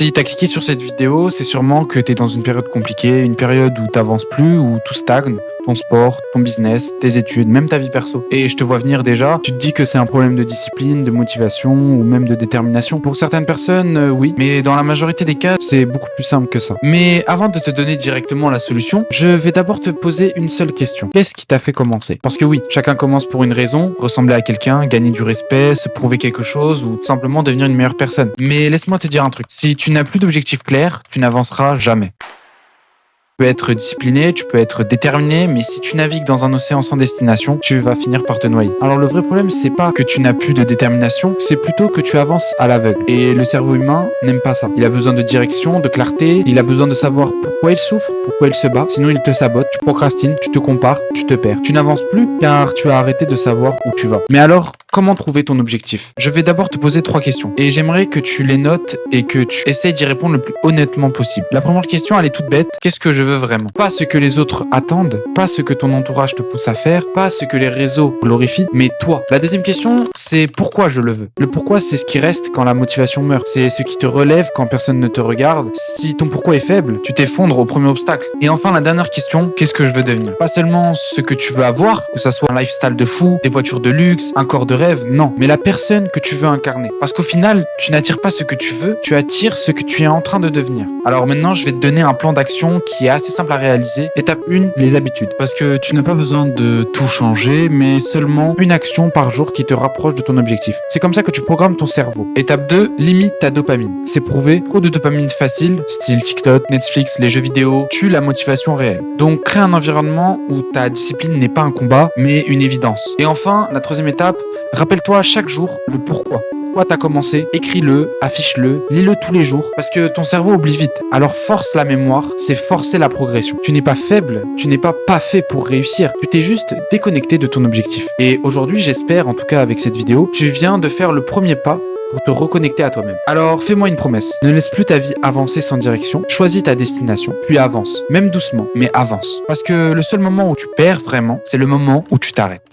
Si t'as cliqué sur cette vidéo, c'est sûrement que t'es dans une période compliquée, une période où t'avances plus, où tout stagne, ton sport, ton business, tes études, même ta vie perso. Et je te vois venir déjà, tu te dis que c'est un problème de discipline, de motivation ou même de détermination. Pour certaines personnes, oui, mais dans la majorité des cas, c'est beaucoup plus simple que ça. Mais avant de te donner directement la solution, je vais d'abord te poser une seule question. Qu'est-ce qui t'a fait commencer? Parce que oui, chacun commence pour une raison, ressembler à quelqu'un, gagner du respect, se prouver quelque chose ou tout simplement devenir une meilleure personne. Mais laisse-moi te dire un truc. Si tu n'as plus d'objectif clair, tu n'avanceras jamais. Tu peux être discipliné, tu peux être déterminé, mais si tu navigues dans un océan sans destination, tu vas finir par te noyer. Alors le vrai problème, c'est pas que tu n'as plus de détermination, c'est plutôt que tu avances à l'aveugle. Et le cerveau humain n'aime pas ça. Il a besoin de direction, de clarté, il a besoin de savoir pourquoi il souffre, pourquoi il se bat, sinon il te sabote, tu procrastines, tu te compares, tu te perds. Tu n'avances plus car tu as arrêté de savoir où tu vas. Mais alors, comment trouver ton objectif? Je vais d'abord te poser 3 questions et j'aimerais que tu les notes et que tu essayes d'y répondre le plus honnêtement possible. La première question, elle est toute bête. Qu'est-ce que je veux vraiment? Pas ce que les autres attendent, pas ce que ton entourage te pousse à faire, pas ce que les réseaux glorifient, mais toi. La deuxième question, c'est pourquoi je le veux. Le pourquoi, c'est ce qui reste quand la motivation meurt. C'est ce qui te relève quand personne ne te regarde. Si ton pourquoi est faible, tu t'effondres au premier obstacle. Et enfin, la dernière question, qu'est-ce que je veux devenir? Pas seulement ce que tu veux avoir, que ça soit un lifestyle de fou, des voitures de luxe, un corps de rêve, non, mais la personne que tu veux incarner. Parce qu'au final, tu n'attires pas ce que tu veux, tu attires ce que tu es en train de devenir. Alors maintenant, je vais te donner un plan d'action qui est assez simple à réaliser. Étape 1, les habitudes. Parce que tu n'as pas besoin de tout changer, mais seulement une action par jour qui te rapproche de ton objectif. C'est comme ça que tu programmes ton cerveau. Étape 2, limite ta dopamine. C'est prouvé, trop de dopamine facile, style TikTok, Netflix, les jeux vidéo, tue la motivation réelle. Donc crée un environnement où ta discipline n'est pas un combat, mais une évidence. Et enfin, la troisième étape, rappelle-toi chaque jour le pourquoi. Pourquoi t'as commencé? Écris-le, affiche-le, lis-le tous les jours, parce que ton cerveau oublie vite. Alors force la mémoire, c'est forcer la progression. Tu n'es pas faible, tu n'es pas fait pour réussir, tu t'es juste déconnecté de ton objectif. Et aujourd'hui, j'espère, en tout cas avec cette vidéo, tu viens de faire le premier pas pour te reconnecter à toi-même. Alors fais-moi une promesse, ne laisse plus ta vie avancer sans direction, choisis ta destination, puis avance, même doucement, mais avance. Parce que le seul moment où tu perds vraiment, c'est le moment où tu t'arrêtes.